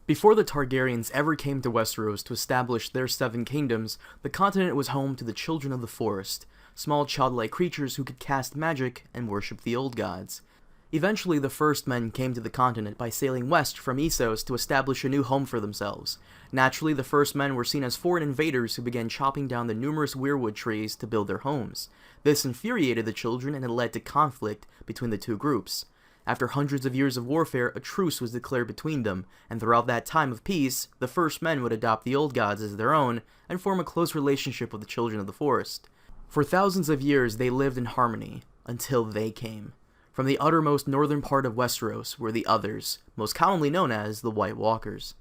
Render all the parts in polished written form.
Before the Targaryens ever came to Westeros to establish their seven kingdoms, the continent was home to the Children of the Forest, small childlike creatures who could cast magic and worship the old gods. Eventually, the first men came to the continent by sailing west from Essos to establish a new home for themselves. Naturally, the first men were seen as foreign invaders who began chopping down the numerous weirwood trees to build their homes. This infuriated the children and it led to conflict between the two groups. After hundreds of years of warfare, a truce was declared between them, and throughout that time of peace, the first men would adopt the old gods as their own and form a close relationship with the Children of the Forest. For thousands of years, they lived in harmony, until they came. From the uttermost northern part of Westeros were the Others, most commonly known as the White Walkers.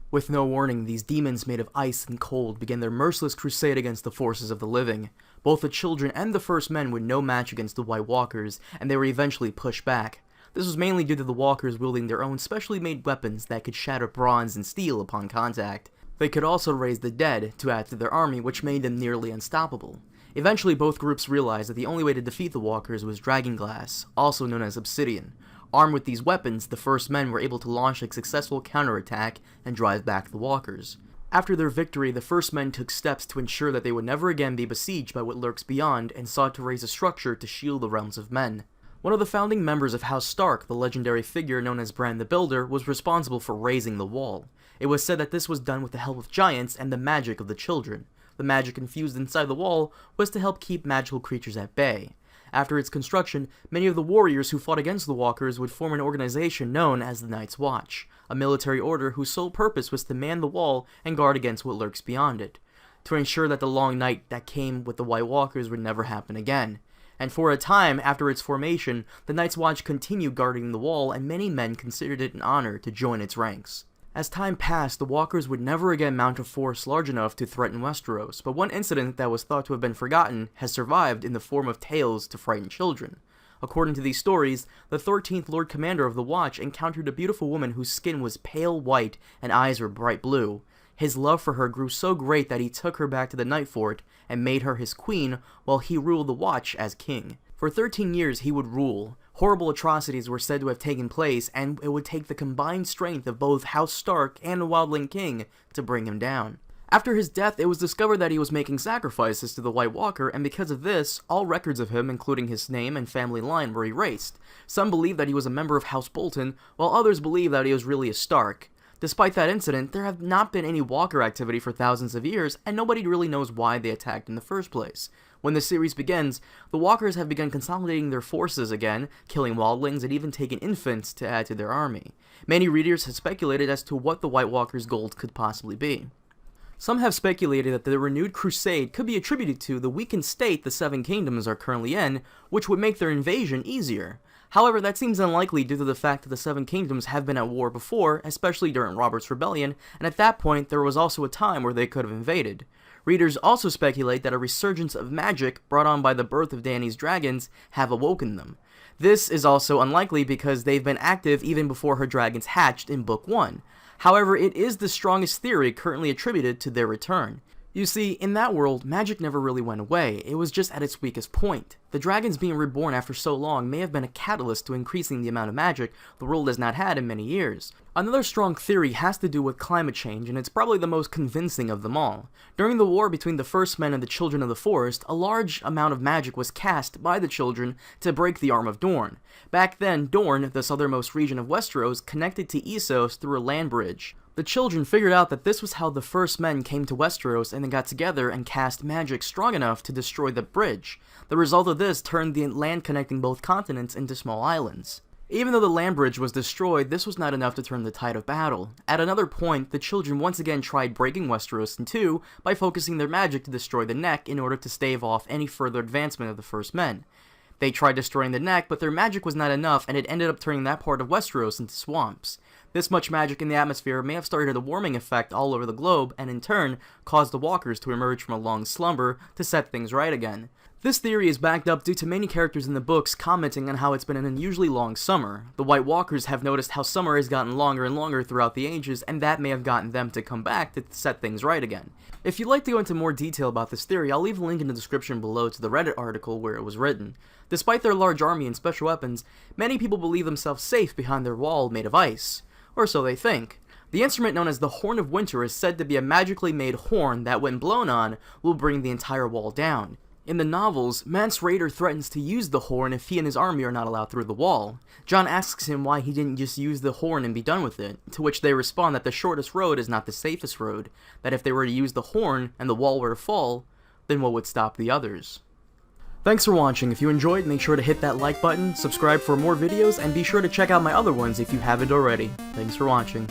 With no warning, these demons made of ice and cold began their merciless crusade against the forces of the living. Both the children and the first men were no match against the White Walkers, and they were eventually pushed back. This was mainly due to the Walkers wielding their own specially made weapons that could shatter bronze and steel upon contact. They could also raise the dead to add to their army, which made them nearly unstoppable. Eventually, both groups realized that the only way to defeat the Walkers was Dragonglass, also known as Obsidian. Armed with these weapons, the first men were able to launch a successful counterattack and drive back the Walkers. After their victory, the first men took steps to ensure that they would never again be besieged by what lurks beyond and sought to raise a structure to shield the realms of men. One of the founding members of House Stark, the legendary figure known as Bran the Builder, was responsible for raising the wall. It was said that this was done with the help of giants and the magic of the children. The magic infused inside the wall was to help keep magical creatures at bay. After its construction, many of the warriors who fought against the Walkers would form an organization known as the Night's Watch, a military order whose sole purpose was to man the wall and guard against what lurks beyond it, to ensure that the long night that came with the White Walkers would never happen again. And for a time after its formation, the Night's Watch continued guarding the wall, and many men considered it an honor to join its ranks. As time passed, the Walkers would never again mount a force large enough to threaten Westeros, but one incident that was thought to have been forgotten has survived in the form of tales to frighten children. According to these stories, the 13th Lord Commander of the Watch encountered a beautiful woman whose skin was pale white and eyes were bright blue. His love for her grew so great that he took her back to the Night Fort and made her his queen while he ruled the Watch as king. For 13 years he would rule. Horrible atrocities were said to have taken place, and it would take the combined strength of both House Stark and the Wildling King to bring him down. After his death, it was discovered that he was making sacrifices to the White Walker, and because of this, all records of him, including his name and family line, were erased. Some believe that he was a member of House Bolton, while others believe that he was really a Stark. Despite that incident, there have not been any Walker activity for thousands of years, and nobody really knows why they attacked in the first place. When the series begins, the Walkers have begun consolidating their forces again, killing wildlings and even taking infants to add to their army. Many readers have speculated as to what the White Walkers' goal could possibly be. Some have speculated that the renewed crusade could be attributed to the weakened state the Seven Kingdoms are currently in, which would make their invasion easier. However, that seems unlikely due to the fact that the Seven Kingdoms have been at war before, especially during Robert's Rebellion, and at that point there was also a time where they could have invaded. Readers also speculate that a resurgence of magic brought on by the birth of Dany's dragons have awoken them. This is also unlikely because they've been active even before her dragons hatched in Book 1. However, it is the strongest theory currently attributed to their return. You see, in that world, magic never really went away, it was just at its weakest point. The dragons being reborn after so long may have been a catalyst to increasing the amount of magic the world has not had in many years. Another strong theory has to do with climate change, and it's probably the most convincing of them all. During the war between the First Men and the Children of the Forest, a large amount of magic was cast by the Children to break the Arm of Dorne. Back then, Dorne, the southernmost region of Westeros, connected to Essos through a land bridge. The Children figured out that this was how the First Men came to Westeros and then got together and cast magic strong enough to destroy the bridge. The result of this turned the land connecting both continents into small islands. Even though the land bridge was destroyed, this was not enough to turn the tide of battle. At another point, the Children once again tried breaking Westeros in two by focusing their magic to destroy the Neck in order to stave off any further advancement of the First Men. They tried destroying the Neck, but their magic was not enough, and it ended up turning that part of Westeros into swamps. This much magic in the atmosphere may have started a warming effect all over the globe, and in turn, caused the Walkers to emerge from a long slumber to set things right again. This theory is backed up due to many characters in the books commenting on how it's been an unusually long summer. The White Walkers have noticed how summer has gotten longer and longer throughout the ages, and that may have gotten them to come back to set things right again. If you'd like to go into more detail about this theory, I'll leave a link in the description below to the Reddit article where it was written. Despite their large army and special weapons, many people believe themselves safe behind their wall made of ice. Or so they think. The instrument known as the Horn of Winter is said to be a magically made horn that, when blown on, will bring the entire wall down. In the novels, Mance Rayder threatens to use the horn if he and his army are not allowed through the wall. Jon asks him why he didn't just use the horn and be done with it, to which they respond that the shortest road is not the safest road, that if they were to use the horn and the wall were to fall, then what would stop the others? Thanks for watching. If you enjoyed, make sure to hit that like button, subscribe for more videos, and be sure to check out my other ones if you haven't already. Thanks for watching.